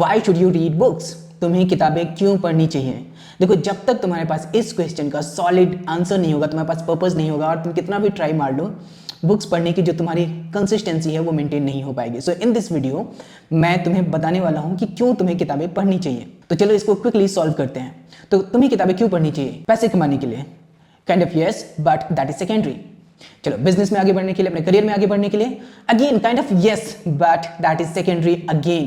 Why should you read books, तुम्हें किताबें क्यों पढ़नी चाहिए। देखो, जब तक तुम्हारे पास इस क्वेश्चन का सॉलिड आंसर नहीं होगा, तुम्हारे पास पर्पस नहीं होगा, और तुम कितना भी ट्राई मार लो, बुक्स पढ़ने की जो तुम्हारी कंसिस्टेंसी है वो मेंटेन नहीं हो पाएगी। सो इन दिस वीडियो मैं तुम्हें बताने वाला हूं कि क्यों तुम्हें किताबें पढ़नी चाहिए। तो चलो इसको क्विकली सॉल्व करते हैं। तो तुम्हें किताबें क्यों पढ़नी चाहिए? पैसे कमाने के लिए, kind of yes, but that is secondary. चलो, बिजनेस में आगे बढ़ने के लिए, अपने करियर में आगे बढ़ने के लिए, again kind of yes, but that is secondary again.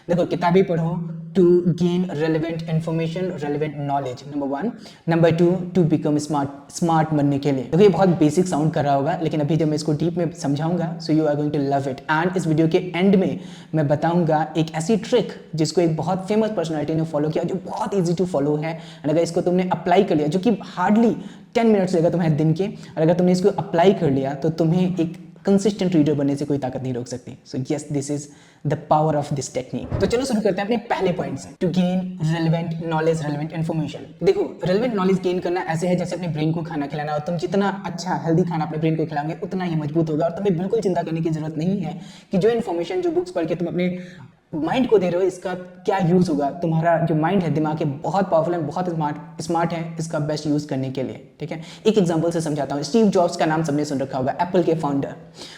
देखो, किताबें पढ़ो to gain relevant information, relevant knowledge, number 1। Number 2, to become smart बनने के लिए। देखो, ये बहुत बेसिक साउंड कर रहा होगा, लेकिन अभी जब मैं इसको डीप में समझाऊंगा, so you are going to love it. And इस वीडियो के एंड में मैं बताऊंगा एक ऐसी ट्रिक जिसको एक बहुत फेमस पर्सनालिटी ने फॉलो किया, जो बहुत ईजी टू फॉलो है। एंड अगर इसको तुमने अप्लाई कर लिया, जो कि हार्डली 10 मिनट्स लगेगा तुम्हारे दिन के, और अगर तुमने इसको अप्लाई कर लिया तो तुम्हें एक कंसिस्टेंट रीडर बनने से कोई ताकत नहीं रोक सकती। So yes, this is the power of this technique. तो चलो शुरू करते हैं अपने पहले पॉइंट से, to gain relevant knowledge, relevant information. देखो, रेलेवेंट नॉलेज गेन करना ऐसे है जैसे अपने ब्रेन को खाना खिलाना, और तुम जितना अच्छा हेल्दी खाना अपने ब्रेन को खिलाओगे उतना ही मजबूत होगा। और तुम्हें बिल्कुल चिंता करने की जरूरत नहीं है कि जो इन्फॉर्मेशन, जो बुक्स पढ़ के तुम अपने माइंड को दे रहे हो, इसका क्या यूज होगा। तुम्हारा जो माइंड है, दिमाग है, बहुत पावरफुल है, बहुत स्मार्ट है इसका बेस्ट यूज करने के लिए। ठीक है, एक एग्जांपल से समझाता हूँ। स्टीव जॉब्स का नाम सबने सुन रखा होगा, एप्पल के फाउंडर।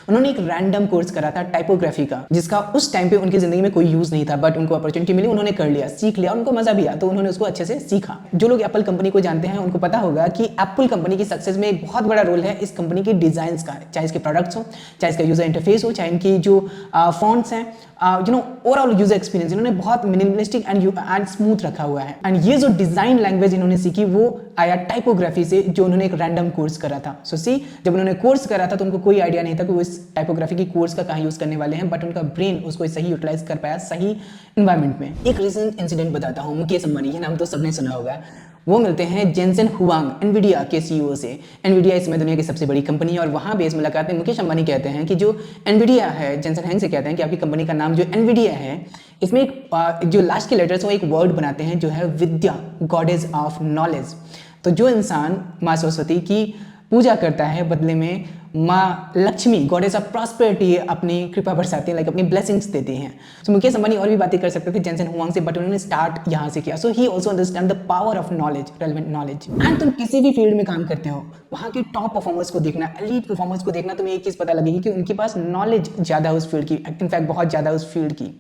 उन्होंने एक रैंडम कोर्स करा था टाइपोग्राफी का, जिसका उस टाइम पे उनकी जिंदगी में कोई यूज नहीं था, बट उनको अपॉर्चुनिटी मिली, उन्होंने कर लिया, सीख लिया, उनको मजा भी आया, तो उन्होंने उसको अच्छे से सीखा। जो लोग एप्पल कंपनी को जानते हैं उनको पता होगा कि एप्पल कंपनी की सक्सेस में एक बहुत बड़ा रोल है इस कंपनी की डिजाइन का, चाहे इसके प्रोडक्ट्स हो, चाहे इसका यूजर इंटरफेस हो, चाहे इनकी जो फॉन्ट्स हैं, ओवरऑल यूजर एक्सपीरियंस इन्होंने बहुत मिनिमलिस्टिक एंड स्मूथ रखा हुआ है। एंड ये जो डिजाइन लैंग्वेज इन्होंने सीखी वो आया टाइपोग्राफी से, जो उन्होंने एक रैंडम कोर्स करा था। सो सी, जब उन्होंने कोर्स करा था तो उनको कोई आइडिया नहीं था कि वो इस टाइपोग्राफी की कोर्स का कहाँ यूज करने वाले हैं, बट उनका ब्रेन उसको सही यूटिलाइज कर पाया सही इन्वायरमेंट में। एक रिसेंट इंसिडेंट बताता हूँ। मुकेश अंबानी, ये नाम तो सबने सुना होगा। वो मिलते हैं जेनसेन हुआंग, एनवीडिया के सीईओ से। एनवीडिया इस समय दुनिया की सबसे बड़ी कंपनी है, और वहाँ बेस मुलाकात में मुकेश अंबानी कहते हैं कि जो एनवीडिया है, जेनसेन हैंग से कहते हैं कि आपकी कंपनी का नाम जो एनवीडिया है, इसमें एक जो लास्ट के लेटर्स वो एक वर्ड बनाते हैं जो है विद्या, गॉडेस ऑफ नॉलेज। तो जो इंसान माँ सरस्वती की पूजा करता है, बदले में माँ लक्ष्मी, गॉडेस ऑफ प्रॉस्पेरिटी, अपनी कृपा बरसाती है, लाइक अपनी ब्लेसिंग्स देती हैं। सो मुकेश अंबानी और भी बातें कर सकते थे जेनसेन हुआंग से, बट उन्होंने स्टार्ट यहाँ से किया। So he also understand the power of knowledge, relevant knowledge. And तुम किसी भी फील्ड में काम करते हो, वहाँ के टॉप परफॉर्मर्स को देखना, एलीट परफॉर्मर्स को देखना, तुम्हें एक चीज़ पता लगेगी कि उनके पास नॉलेज ज़्यादा उस फील्ड की, इनफैक्ट बहुत ज़्यादा उस फील्ड की।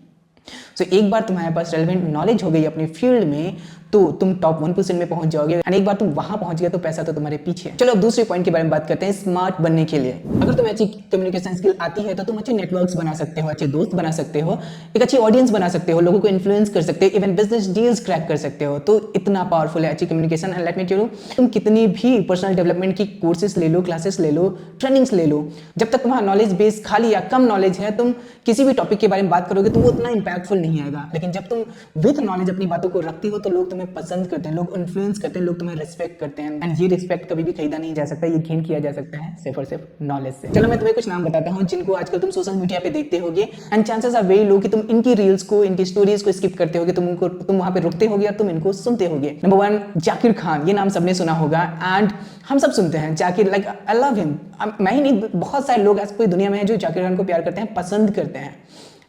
सो एक बार तुम्हारे पास रेलेवेंट नॉलेज हो गई अपने फील्ड में, तो तुम टॉप 1% में पहुंच जाओगे। एंड एक बार तुम वहां पहुंच गए तो पैसा तो तुम्हारे पीछे है। चलो अब दूसरे पॉइंट के बारे में बात करते हैं, स्मार्ट बनने के लिए। अगर तुम्हें अच्छी कम्युनिकेशन स्किल आती है तो तुम अच्छे नेटवर्क्स बना सकते हो, अच्छे दोस्त बना सकते हो, एक अच्छी ऑडियंस बना सकते हो, लोगों को इन्फ्लुएंस कर सकते हो, इवन बिजनेस डील्स क्रैक कर सकते हो। तो इतना पावरफुल है अच्छी communication. And let me tell you, तुम कितनी भी पर्सनल डेवलपमेंट की कोर्सेस ले लो, क्लासेस ले लो, ट्रेनिंग्स ले लो, जब तक तुम्हारा नॉलेज बेस खाली या कम नॉलेज है, तुम किसी भी टॉपिक के बारे में बात करोगे तो वो उतना इंपैक्टफुल नहीं आएगा। लेकिन जब तुम विद नॉलेज अपनी बातों को रखती हो तो लोग तुम्हें पसंद करते हैं, लोग इन्फ्लुएंस करते हैं, लोग तुम्हें रिस्पेक्ट करते हैं। एंड ये रिस्पेक्ट कभी भी खरीदा नहीं जा सकता, ये गेन किया जा सकता है सिर्फ और सिर्फ नॉलेज से। चलो मैं तुम्हें कुछ नाम बताता हूँ जिनको आजकल तुम सोशल मीडिया पे देखते होगे, and chances are very low कि तुम इनकी रील्स को, इनकी स्टोरीज को स्किप करते होगे, तुम वहां पे रुकते होगे और तुम इनको सुनते होगे। नंबर 1, जाकिर खान, ये नाम सबने सुना होगा, एंड हम सब सुनते हैं Zakir, like I love him. मैं ही नहीं, बहुत सारे लोग ऐसे पूरी दुनिया में हैं जो जाकिर खान को प्यार करते हैं, पसंद करते हैं,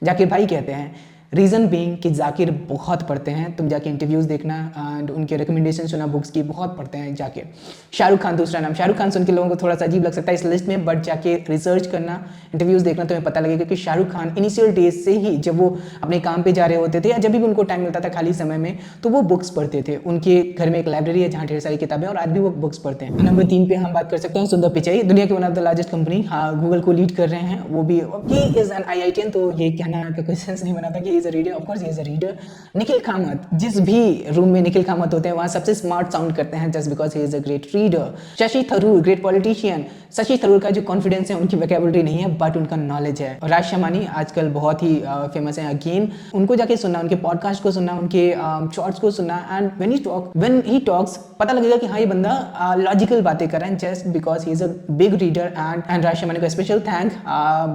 जाकिर भाई कहते हैं। रीज़न बीइंग कि जाकिर बहुत पढ़ते हैं, तुम जाके इंटरव्यूज़ देखना एंड उनके रिकमेंडेशन सुना बुक्स की, बहुत पढ़ते हैं जाकिर। शाहरुख खान दूसरा नाम, शाहरुख खान सुन के लोगों को थोड़ा सा अजीब लग सकता है इस लिस्ट में, बट जाके रिसर्च करना, इंटरव्यूज़ देखना, तुम्हें पता लगेगा कि शाहरुख खान इनिशियल डेज से ही, जब वो अपने काम पे जा रहे होते थे या जब भी उनको टाइम मिलता था खाली समय में, तो वो बुक्स पढ़ते थे। उनके घर में एक लाइब्रेरी है जहाँ ढेर सारी किताबें, और आज भी वो बुक्स पढ़ते हैं। नंबर 3 पे हम बात कर सकते हैं सुंदर पिचाई, दुनिया के one of the largest company, Google को लीड कर रहे हैं। वो भी ही इज एन IITian, तो ये कहना का कोई सेंस नहीं बना था कि ही is a reader, of course he is a reader. Nikhil Kamat, जिस भी रूम में निखिल कामत होते हैं वहां सबसे स्मार्ट साउंड करते हैं, just because he is a great reader. Shashi Tharoor, great politician. Shashi Tharoor का जो कॉन्फिडेंस है, उनकी वोकैबुलरी नहीं है, बट उनका नॉलेज है। और राज शमानी आजकल बहुत ही फेमस है अगेन, उनको जाके सुनना, उनके पॉडकास्ट को सुनना, उनके शॉर्ट्स को सुनना, एंड व्हेन ही टॉक्स पता लगेगा कि हाँ ये बंदा लॉजिकल बातें कर रहा है, just because he is a big reader. And Raj Shamani को स्पेशल थैंक।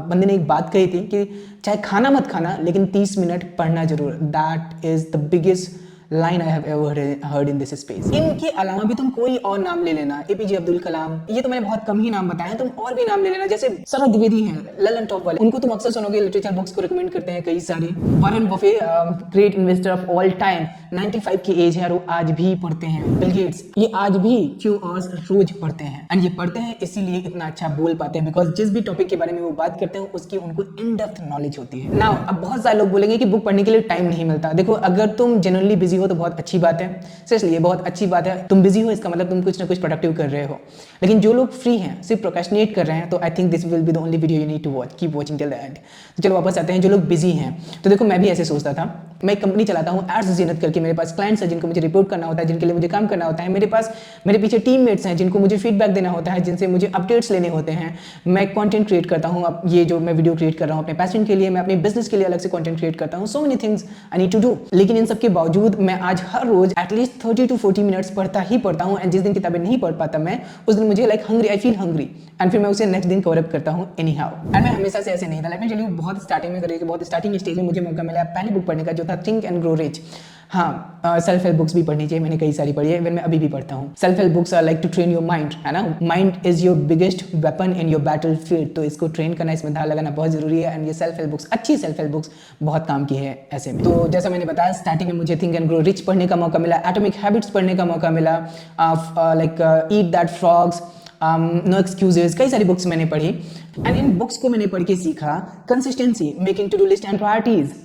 बंदे ने एक बात कही थी कि चाहे खाना मत खाना, लेकिन 30 मिनट पढ़ना जरूर। That is the biggest line I have ever heard in this space. इनके अलावा भी तुम कोई और नाम ले लेना, एपीजे अब्दुल कलाम, ये तो मैंने बहुत कम ही नाम बताए हैं, तुम और भी नाम ले लेना, जैसे सरोज द्विवेदी हैं, ललन टॉप वाले, उनको तुम अक्सर सुनोगे, लिटरेचर बुक्स को रिकमेंड करते हैं कई सारे। Warren Buffett, great investor of all time, 95 की एज है और वो आज भी पढ़ते हैं। बिल गेट्स, ये आज भी क्यू आवर्स रोज पढ़ते हैं, एंड ये पढ़ते हैं इसीलिए इतना अच्छा बोल पाते हैं, बिकॉज जिस भी टॉपिक के बारे में वो बात करते हैं उसकी उनको इन डेप्थ नॉलेज होती है। नाउ अब बहुत सारे लोग बोलेंगे कि बुक पढ़ने के लिए टाइम नहीं मिलता। देखो, अगर तुम जनरली बिजी हो तो बहुत अच्छी बात है, सीरियसली ये बहुत अच्छी बात है। तुम बिजी हो इसका मतलब तुम कुछ ना कुछ प्रोडक्टिव कर रहे हो। लेकिन जो लोग फ्री हैं, सिर्फ प्रोक्रेस्टिनेट कर रहे हैं, तो I think this will be the only video you need to watch, keep watching till the end. तो चलो वापस आते हैं, जो लोग बिजी हैं, तो देखो मैं भी ऐसे सोचता था। मैं एक कंपनी चलाता हूँ एड्स ज़ीनत करके, मेरे पास क्लाइंट्स हैं जिनको मुझे रिपोर्ट करना होता है, जिनके लिए मुझे काम करना होता है, मेरे पास मेरे पीछे टीममेट्स हैं जिनको मुझे फीडबैक देना होता है, जिनसे मुझे अपडेट्स लेने होते हैं। मैं कंटेंट क्रिएट करता हूँ, अब ये जो मैं वीडियो क्रिएट कर रहा हूँ अपने पैशन के लिए, मैं अपने बिजनेस के लिए अलग से कंटेंट क्रिएट करता हूँ। So many things I need to do. लेकिन इन सब के बावजूद मैं आज हर रोज एटलीस्ट 30 to 40 मिनट्स पढ़ता ही पढ़ता हूँ, एंड जिस दिन किताबें नहीं पढ़ पाता मैं, उस दिन मुझे like hungry, I feel hungry, and फिर मैं उसे नेक्स्ट दिन कवर अप करता हूँ एनी हाउ। एंड मैं हमेशा से ऐसे नहीं था। लेट मी टेल यू, बहुत स्टार्टिंग में करिए, बहुत स्टार्टिंग स्टेज में मुझे मौका मिला पहली बुक पढ़ने का, जो था थिंक एंड ग्रो रिच। हाँ, सेल्फ हेल्प बुक्स भी पढ़नी चाहिए, मैंने कई सारी पढ़ी है, इवन मैं अभी भी पढ़ता हूँ। Self help books are like to train your mind, है ना। Mind is your biggest weapon in your battlefield, तो इसको ट्रेन करना, इसमें ध्यान लगाना बहुत जरूरी है। एंड ये सेल्फ हेल्प बुक्स, अच्छी सेल्फ हेल्प बुक्स बहुत काम की है ऐसे में। तो जैसा मैंने बताया, स्टार्टिंग में मुझे थिंक एंड ग्रो रिच पढ़ने का मौका मिला, एटॉमिक हैबिट्स पढ़ने का मौका मिला, like eat that frogs, no excuses, कई सारी बुक्स मैंने पढ़ी। एंड इन बुक्स को मैंने पढ़ के सीखा consistency, making to do list and priorities,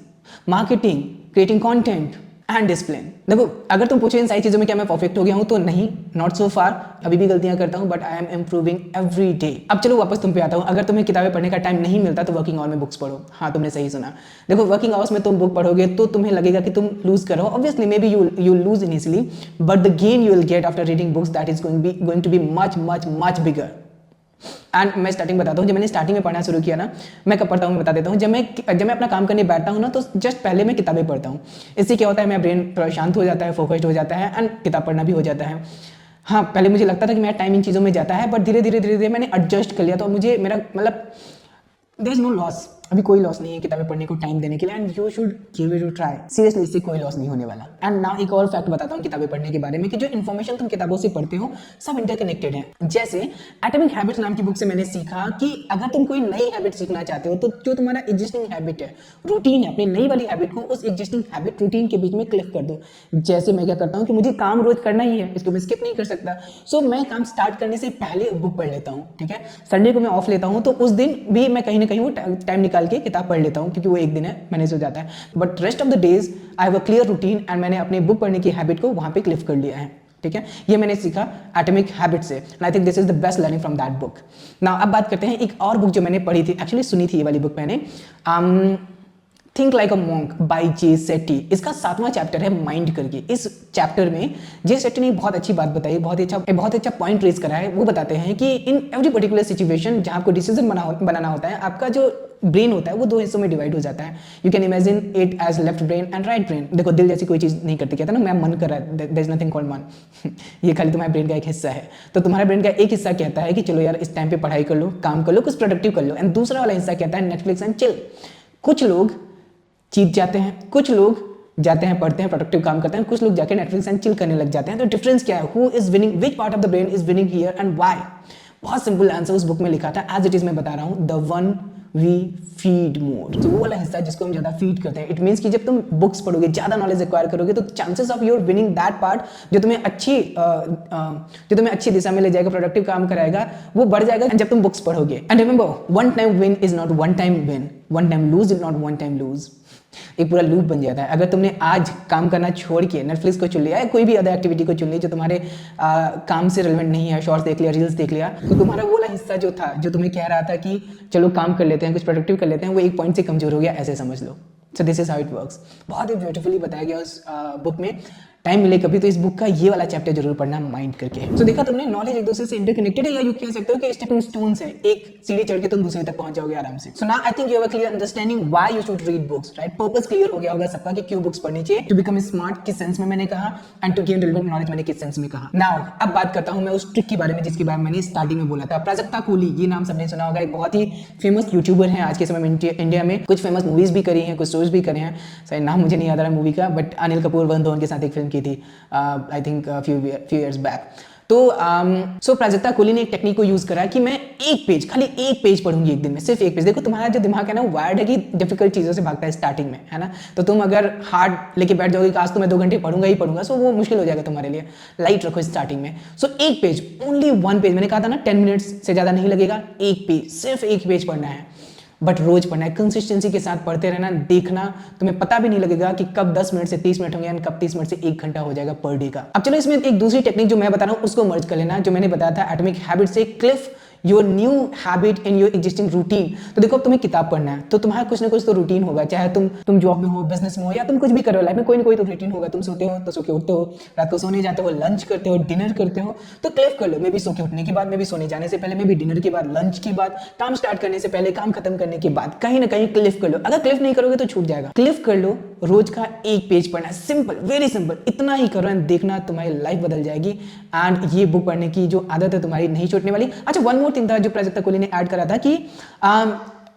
marketing, creating content and discipline. देखो, अगर तुम पूछो इन सारी चीज़ों में क्या मैं परफेक्ट हो गया हूँ, तो नहीं, नॉट सो फार, अभी भी गलतियां करता हूँ, but I am improving every day. अब चलो वापस तुम पे आता हूँ। अगर तुम्हें किताबें पढ़ने का टाइम नहीं मिलता तो वर्किंग आवर में बुक्स पढ़ो। हाँ, तुमने सही सुना। देखो, वर्किंग आवर्स में तुम बुक पढ़ोगे तो तुम्हें लगेगा कि तुम लूज करो, obviously maybe you lose initially, but the gain you will get after reading books, that is going to be much much much bigger. And मैं स्टार्टिंग बताता हूँ, जब मैंने स्टार्टिंग में पढ़ना शुरू किया ना, मैं कब पढ़ता हूँ मैं बता देता हूँ। जब मैं अपना काम करने बैठता हूँ ना, तो जस्ट पहले मैं किताबें पढ़ता हूँ। इससे क्या होता है, मेरा ब्रेन थोड़ा शांत हो जाता है, फोकस्ड हो जाता है, एंड किताब पढ़ना भी हो जाता है। हाँ, पहले मुझे लगता था कि मेरा टाइम इन चीज़ों में जाता है, बट धीरे धीरे मैंने एडजस्ट कर लिया, तो मुझे मेरा मतलब देयर इज नो लॉस, अभी कोई लॉस नहीं है किताबें पढ़ने को टाइम देने के लिए, and you should give it a try. Seriously, इससे कोई लॉस नहीं होने वाला। एंड नाउ एक और फैक्ट बताता हूँ किताबें पढ़ने के बारे में, कि जो इन्फॉर्मेशन तुम किताबों से पढ़ते हो सब इंटरकनेक्टेड है। जैसे एटॉमिक हैबिट्स नाम की बुक से मैंने सीखा कि अगर तुम कोई नई हैबिट सीखना चाहते हो, तो जो तुम्हारा एग्जिस्टिंग हैबिट है, रूटीन है, अपनी नई वाली हैबिट को उस एग्जिस्टिंग हैबिट रूटीन के बीच में क्लिक कर दो। जैसे मैं क्या करता हूँ कि मुझे काम रोज करना ही है, इसको मैं स्किप नहीं कर सकता, सो मैं काम स्टार्ट करने से पहले बुक पढ़ लेता हूँ। ठीक है, संडे को मैं ऑफ लेता हूँ, तो उस दिन भी मैं कहीं ना कहीं वो टाइम निकाल के किताब पढ़ लेता हूँ, क्योंकि वो एक दिन है, मैनेज हो जाता है। But rest of the days I have a clear routine, and मैंने अपनी बुक पढ़ने की हैबिट को वहां पे क्लिक कर लिया है। ठीक है, ये मैंने सीखा एटॉमिक हैबिट से, and I think this is the best learning from that book. Now अब बात करते हैं एक और बुक जो मैंने पढ़ी थी, एक्चुअली सुनी थी ये वाली बुक मैंने, think like a monk by J Shetty. इसका 7वां चैप्टर है माइंड करके। इस चैप्टर में जे सेट्टी ने बहुत अच्छी बात बताई, बहुत अच्छा पॉइंट रेज करा है। वो बताते हैं कि इन एवरी पर्टिकुलर सिचुएशन जहां आपको डिसीजन बनाना होता है, आपका जो ब्रेन होता है वो 2 हिस्सों में डिवाइड हो जाता है। You can imagine it as left brain and right brain. देखो, दिल जैसी कोई चीज़ नहीं करती, कहता ना मैं मन कर रहा है, देयर इज नथिंग कॉल्ड मन ये खाली तुम्हारे ब्रेन का एक हिस्सा है। तो तुम्हारे ब्रेन का एक हिस्सा कहता है कि चलो यार इस टाइम पे पढ़ाई कर लो, काम कर लो, कुछ प्रोडक्टिव कर लो, एंड दूसरा वाला हिस्सा कहता है नेटफ्लिक्स एंड चिल। कुछ लोग जीत जाते हैं, कुछ लोग जाते हैं पढ़ते हैं, प्रोडक्टिव काम करते हैं, कुछ लोग जाके नेटफ्लिक्स एंड चिल करने लग जाते हैं। तो डिफरेंस क्या है, who is winning, which part of the brain is winning here and why? बहुत सिंपल आंसर उस बुक में लिखा था, एज इट इज मैं बता रहा हूँ, द वन वी फीड मोर। तो वो वाला हिस्सा जिसको हम ज्यादा फीड करते हैं। इट मीन्स कि जब तुम बुक्स पढ़ोगे, ज्यादा नॉलेज एक्वायर करोगे, तो chances of your winning that part जो तुम्हें अच्छी दिशा में ले जाएगा, प्रोडक्टिव काम कराएगा, वो बढ़ जाएगा जब तुम बुक्स पढ़ोगे। And remember, one time win is not one time win, one time lose is not one time lose. एक पूरा लूप बन जाता है। अगर तुमने आज काम करना छोड़ के नेटफ्लिक्स को चुन लिया है, कोई भी अदर एक्टिविटी को चुन ली जो तुम्हारे काम से रिलेवेंट नहीं है, शॉर्ट्स देख लिया, रील्स देख लिया, तो तुम्हारा वो वाला हिस्सा जो था, जो तुम्हें कह रहा था कि चलो काम कर लेते हैं, कुछ प्रोडक्टिव कर लेते हैं, वो एक पॉइंट से कमजोर हो गया, ऐसे समझ लो। So this is how it works. बहुत ही ब्यूटीफुली बताया गया उस बुक में। टाइम मिले कभी तो इस बुक का ये वाला चैप्टर जरूर पढ़ना माइंड करके। तो देखा तुमने, नॉलेज एक दूसरे से इंटरकनेक्टेड है, या यू कह सकते हो कि स्टेपिंग स्टोन्स है, एक सीढ़ी चढ़ के तुम दूसरे तक पहुंच जाओगे आराम से। So now I think you have a clear understanding why you should read books, right? Purpose clear हो गया होगा सबका कि क्यों बुक्स पढ़नी चाहिए। टू बिकम स्मार्ट किस सेंस में मैंने कहा, and to gain relevant knowledge मैंने किस सेंस में कहा। नाउ अब बात करता हूं मैं उस ट्रिक के बारे में जिसके बारे में मैंने स्टार्टिंग में बोला था। प्राजक्ता कोहली, ये नाम सबने सुना होगा, एक बहुत ही फेमस यूट्यूबर है आज के समय में इंडिया में। कुछ फेमस मूवीज भी करी हैं, कुछ शोज भी करे हैं, सही नाम मुझे नहीं याद आ रहा मूवी का, बट अनिल कपूर वरुण धवन के साथ एक फिल्म की थी I think few years back. तो सो प्राजक्ता कोहली ने एक टेक्निक को यूज करा कि मैं एक पेज, खाली एक पेज पढ़ूंगी एक दिन में, सिर्फ एक पेज। देखो तुम्हारा जो दिमाग है ना, वायर्ड है कि डिफिकल्ट चीजों से भागता है स्टार्टिंग में, है ना? तो तुम अगर हार्ड लेके बैठ जाओगे कि आज तो मैं 2 घंटे पढ़ूंगा ही पढ़ूंगा, सो वो मुश्किल हो जाएगा तुम्हारे लिए। लाइट रखो स्टार्टिंग में। सो एक पेज, ओनली 1 पेज, मैंने कहा था ना 10 मिनट्स से ज्यादा नहीं लगेगा, एक पेज, सिर्फ एक पेज पढ़ना है, बट रोज पढ़ना है, कंसिस्टेंसी के साथ पढ़ते रहना। देखना तुम्हें पता भी नहीं लगेगा कि कब 10 मिनट से 30 मिनट होंगे, कब 30 मिनट से 1 घंटा हो जाएगा पर डे का। अब चलो इसमें एक दूसरी टेक्निक जो मैं बता रहा हूं उसको मर्ज कर लेना, जो मैंने बताया था एटॉमिक हैबिट से, Cliff your new habit in your existing routine. तो देखो अब तुम्हें किताब पढ़ना है तो तुम्हारा कुछ ना कुछ तो रूटीन होगा, चाहे तुम जॉब में हो, बिजनेस में हो, या तुम कुछ भी करो लाइफ में, कोई ना कोई तो रूटीन होगा। तुम सोते हो तो सो के उठते हो, रात को सोने जाते हो, लंच करते हो, डिनर करते हो, तो क्लिफ कर लो। मैं भी सो के उठने के बाद, मैं भी सोने जाने से पहले, मैं भी डिनर के बाद, लंच के बाद, काम स्टार्ट करने से पहले, काम खत्म करने के बाद, कहीं ना कहीं क्लिफ कर लो। अगर क्लिफ नहीं करोगे तो छूट जाएगा। क्लिफ कर लो, रोज का एक पेज पढ़ना, सिंपल, वेरी सिंपल, इतना ही करो एंड देखना तुम्हारी लाइफ बदल जाएगी। एंड ये बुक पढ़ने की जो आदत है तुम्हारी नहीं छूटने वाली। अच्छा, वन मोर थिंग था जो प्राजक्ता कोहली ने ऐड करा था कि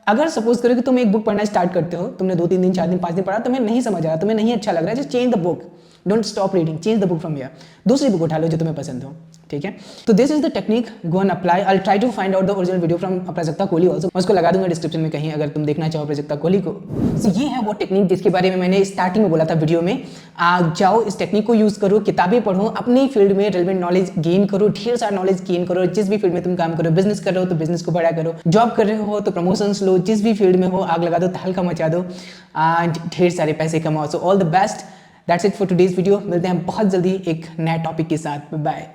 अगर सपोज करो कि तुम एक बुक पढ़ना स्टार्ट करते हो, तुमने 2-3 दिन, 4 दिन, 5 दिन पढ़ा, तुम्हें नहीं समझ आ रहा, तुम्हें नहीं अच्छा लग रहा है, just change the book, don't stop reading, change the book from here, दूसरी बुक उठा लो जो तुम्हें पसंद हो, ठीक है? तो this is the technique, go and apply. I try to find out the original video from Prajakta Koli also, मैं उसको लगा दूंगा डिस्क्रिप्शन में कहीं अगर तुम देखना चाहो प्राजक्ता कोहली को। तो ये है वो टेक्निक जिसके बारे में मैंने स्टार्टिंग में बोला था वीडियो में। जाओ इस टेक्निक को यूज करो, किताबें पढ़ो, अपनी फील्ड में रेलेवेंट नॉलेज गेन करो, ढेर सारा नॉलेज गेन करो। जिस भी फील्ड में तुम काम करो, बिजनेस कर रहे हो तो बिजनेस को बड़ा करो, जॉब कर रहे हो तो प्रमोशंस लो, जिस भी फील्ड में हो आग लगा दो, तहलका मचा दो, ढेर सारे पैसे कमाओ। So all the best, that's it for today's video. मिलते हैं बहुत जल्दी एक नया टॉपिक के साथ। बाय।